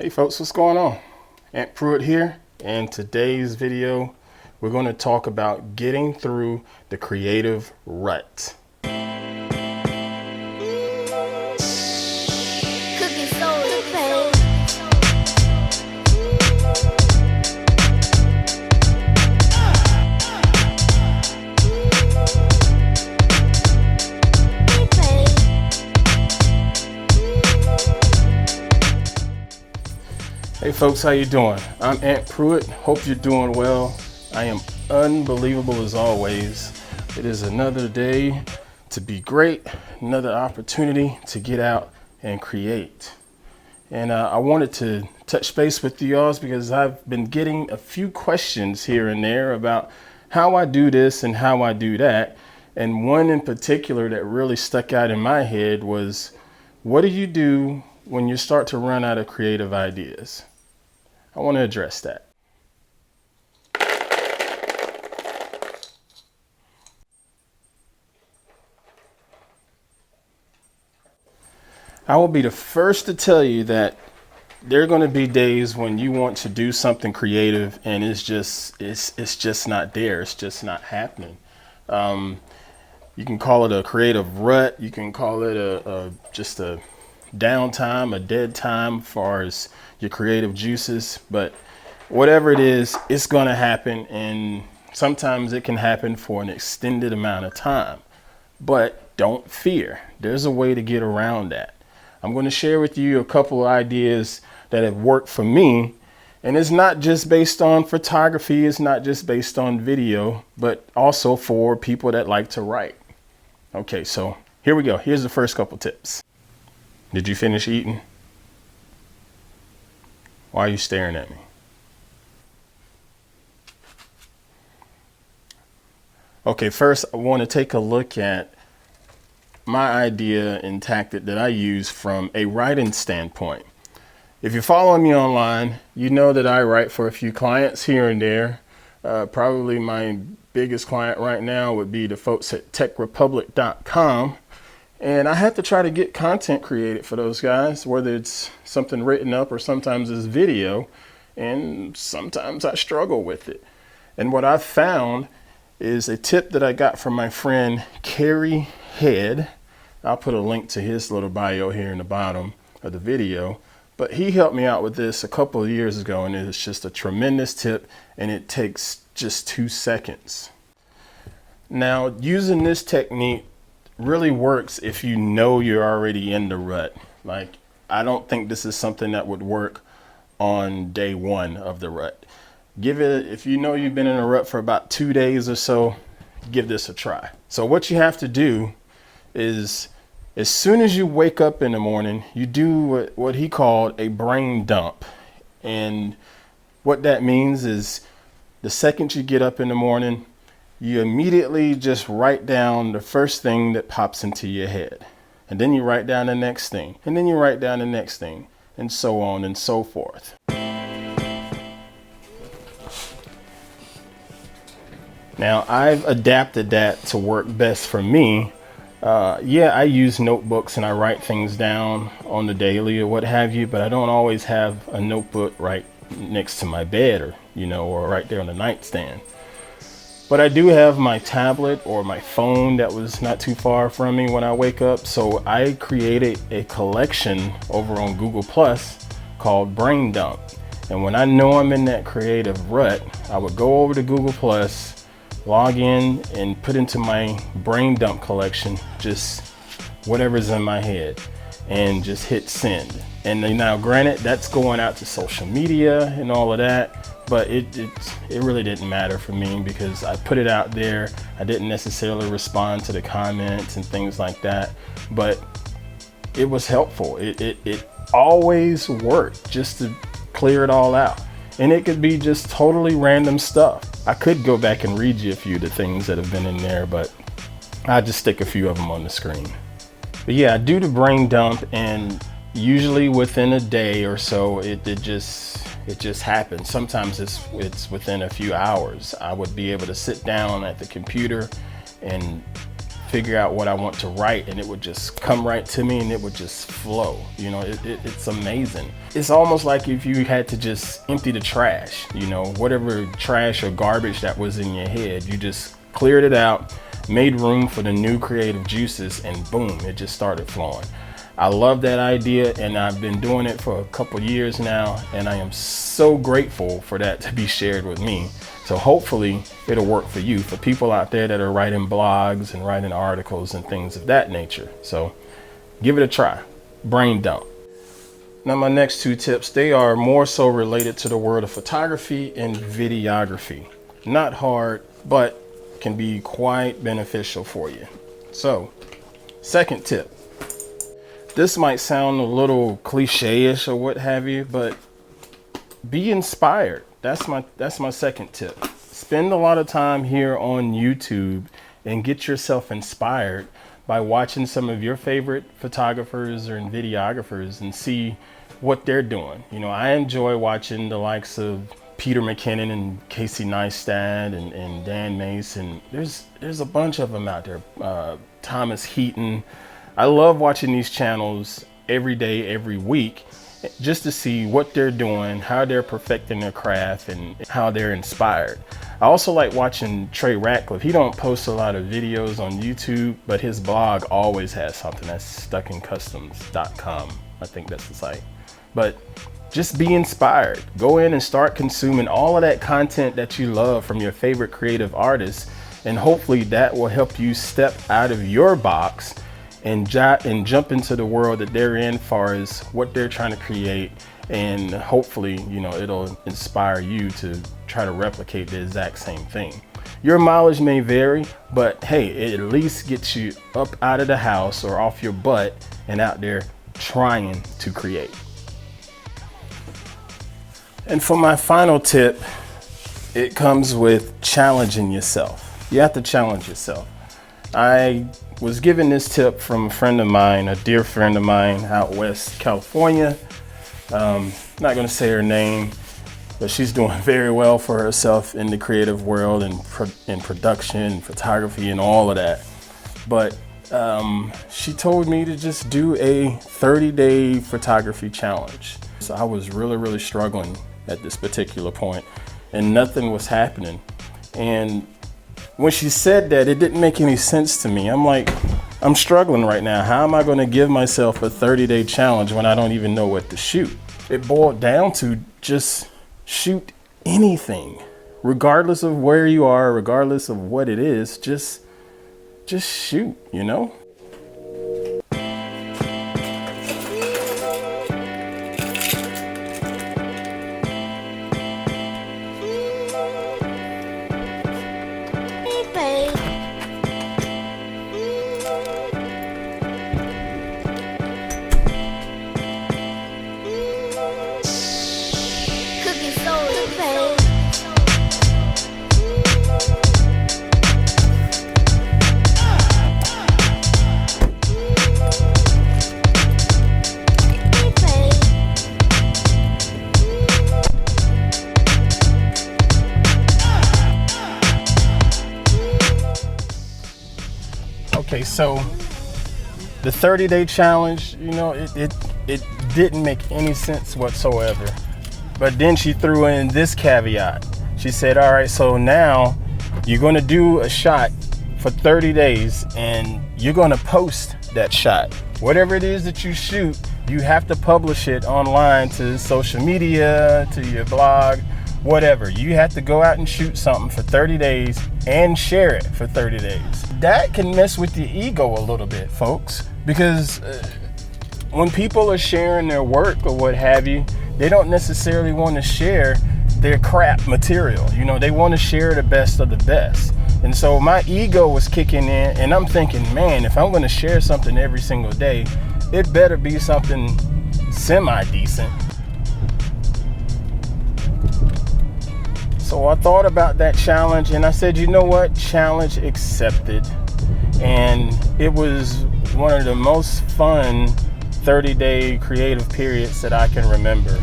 Hey folks, what's going on? Ant Pruitt here, and today's video we're going to talk about getting through the creative rut. Hey folks, how you doing? I'm Ant Pruitt. Hope you're doing well. I am unbelievable as always. It is another day to be great, another opportunity to get out and create. And I wanted to touch base with you all because I've been getting a few questions here and there about how I do this and how I do that. And one in particular that really stuck out in my head was, what do you do when you start to run out of creative ideas? I want to address that. I will be the first to tell you that there are going to be days when you want to do something creative and it's just not there. It's just not happening. You can call it a creative rut. You can call it just a downtime, a dead time as far as your creative juices, but whatever it is, it's going to happen, and sometimes it can happen for an extended amount of time. But don't fear, there's a way to get around that. I'm going to share with you a couple of ideas that have worked for me, and it's not just based on photography, it's not just based on video, but also for people that like to write. Okay, so here we go. Here's the first couple tips. Did you finish eating? Why are you staring at me? Okay, first I want to take a look at my idea and tactic that I use from a writing standpoint. If you're following me online, you know that I write for a few clients here and there. Probably my biggest client right now would be the folks at techrepublic.com. And I have to try to get content created for those guys, whether it's something written up or sometimes it's video, and sometimes I struggle with it. And what I've found is a tip that I got from my friend Carey Head. I'll put a link to his little bio here in the bottom of the video, but he helped me out with this a couple of years ago, and it's just a tremendous tip, and it takes just 2 seconds. Now, using this technique really works if you know you're already in the rut. Like, I don't think this is something that would work on day one of the rut. If you know you've been in a rut for about 2 days or so, give this a try. So what you have to do is, as soon as you wake up in the morning, you do what he called a brain dump. And what that means is, the second you get up in the morning, you immediately just write down the first thing that pops into your head. And then you write down the next thing. And then you write down the next thing. And so on and so forth. Now, I've adapted that to work best for me. Yeah, I use notebooks and I write things down on the daily or what have you, but I don't always have a notebook right next to my bed or right there on the nightstand. But I do have my tablet or my phone that was not too far from me when I wake up. So I created a collection over on Google Plus called Brain Dump. And when I know I'm in that creative rut, I would go over to Google Plus, log in and put into my Brain Dump collection just whatever's in my head and just hit send. And now granted, that's going out to social media and all of that. But it really didn't matter for me because I put it out there. I didn't necessarily respond to the comments and things like that, but it was helpful. It always worked just to clear it all out. And it could be just totally random stuff. I could go back and read you a few of the things that have been in there, but I'll just stick a few of them on the screen. But yeah, I do the brain dump, and usually within a day or so, it just happens. Sometimes it's within a few hours. I would be able to sit down at the computer and figure out what I want to write, and it would just come right to me and it would just flow. You know, it's amazing. It's almost like if you had to just empty the trash, you know, whatever trash or garbage that was in your head, you just cleared it out, made room for the new creative juices, and boom, it just started flowing. I love that idea, and I've been doing it for a couple years now, and I am so grateful for that to be shared with me. So hopefully it'll work for you, for people out there that are writing blogs and writing articles and things of that nature. So give it a try. Brain dump. Now my next two tips, they are more so related to the world of photography and videography. Not hard, but can be quite beneficial for you. So, second tip. This might sound a little cliche-ish or what have you, but be inspired. That's my second tip. Spend a lot of time here on YouTube and get yourself inspired by watching some of your favorite photographers or videographers and see what they're doing. You know, I enjoy watching the likes of Peter McKinnon and Casey Neistat and Dan Mason. There's a bunch of them out there. Thomas Heaton. I love watching these channels every day, every week, just to see what they're doing, how they're perfecting their craft, and how they're inspired. I also like watching Trey Ratcliffe. He don't post a lot of videos on YouTube, but his blog always has something. That's stuckincustoms.com. I think that's the site. But just be inspired. Go in and start consuming all of that content that you love from your favorite creative artists, and hopefully that will help you step out of your box and jump into the world that they're in, far as what they're trying to create, and hopefully, you know, it'll inspire you to try to replicate the exact same thing. Your mileage may vary, but hey, it at least gets you up out of the house or off your butt and out there trying to create. And for my final tip, it comes with challenging yourself. You have to challenge yourself. I was given this tip from a friend of mine, a dear friend of mine out west California. Not going to say her name, but she's doing very well for herself in the creative world and in production, photography, and all of that. But she told me to just do a 30-day photography challenge. So I was really struggling at this particular point, and nothing was happening. And when she said that, it didn't make any sense to me. I'm like, I'm struggling right now. How am I going to give myself a 30-day challenge when I don't even know what to shoot? It boiled down to just shoot anything, regardless of where you are, regardless of what it is, just shoot, you know? Okay, so the 30-day challenge, you know, it didn't make any sense whatsoever. But then she threw in this caveat. She said, all right, so now you're going to do a shot for 30 days and you're going to post that shot. Whatever it is that you shoot, you have to publish it online to social media, to your blog, whatever. You have to go out and shoot something for 30 days and share it for 30 days. That can mess with your ego a little bit, folks, because when people are sharing their work or what have you, they don't necessarily want to share their crap material. You know, they want to share the best of the best. And so my ego was kicking in, and I'm thinking, man, if I'm going to share something every single day, it better be something semi-decent. So I thought about that challenge and I said, you know what? Challenge accepted. And it was one of the most fun 30-day creative periods that I can remember.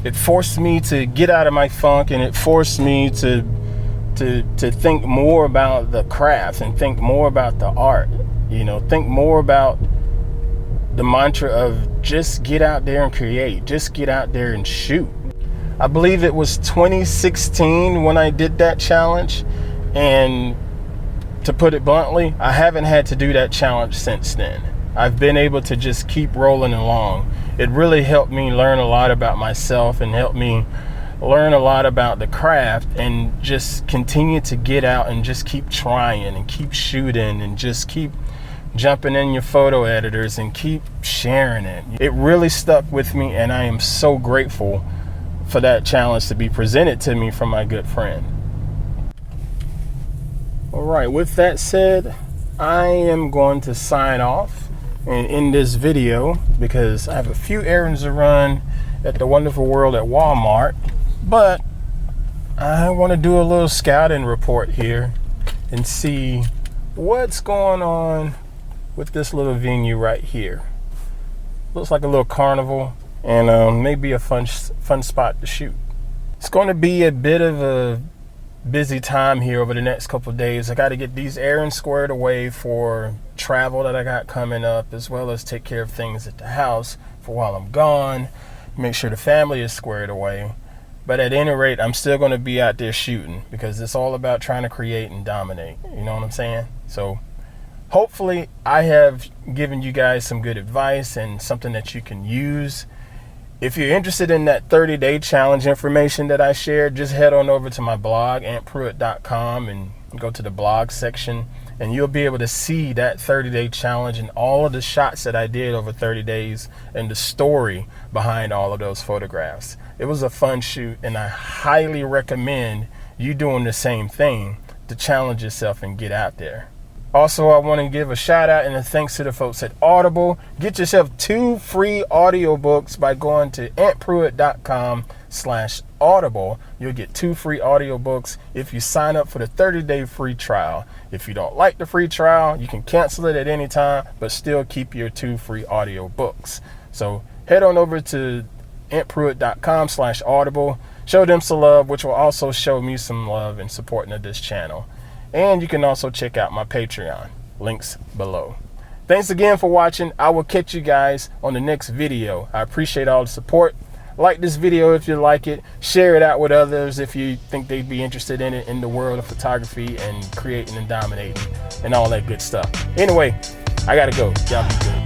It forced me to get out of my funk, and it forced me to to think more about the craft and think more about the art, think more about the mantra of just get out there and create, just get out there and shoot. I believe it was 2016 when I did that challenge, and to put it bluntly, I haven't had to do that challenge since then. I've been able to just keep rolling along. It really helped me learn a lot about myself and helped me learn a lot about the craft, and just continue to get out and just keep trying and keep shooting and just keep jumping in your photo editors and keep sharing it. It really stuck with me, and I am so grateful for that challenge to be presented to me from my good friend. All right, with that said, I am going to sign off and end this video because I have a few errands to run at the wonderful world at Walmart. But I want to do a little scouting report here and see what's going on with this little venue right here. Looks like a little carnival, and maybe a fun spot to shoot. It's going to be a bit of a busy time here over the next couple of days. I got to get these errands squared away for travel that I got coming up, as well as take care of things at the house for while I'm gone, make sure the family is squared away. But at any rate, I'm still going to be out there shooting because it's all about trying to create and dominate. You know what I'm saying? So hopefully I have given you guys some good advice and something that you can use. If you're interested in that 30-day challenge information that I shared, just head on over to my blog, antpruitt.com, and go to the blog section, and you'll be able to see that 30-day challenge and all of the shots that I did over 30 days and the story behind all of those photographs. It was a fun shoot, and I highly recommend you doing the same thing to challenge yourself and get out there. Also, I want to give a shout out and a thanks to the folks at Audible. Get yourself 2 free audiobooks by going to antpruitt.com/audible. You'll get 2 free audiobooks if you sign up for the 30-day free trial. If you don't like the free trial, you can cancel it at any time, but still keep your 2 free audiobooks. So head on over to antpruitt.com/audible. Show them some love, which will also show me some love in supporting of this channel. And you can also check out my Patreon. Links below. Thanks again for watching. I will catch you guys on the next video. I appreciate all the support. Like this video if you like it. Share it out with others if you think they'd be interested in it, in the world of photography and creating and dominating and all that good stuff. Anyway, I gotta go. Y'all be good.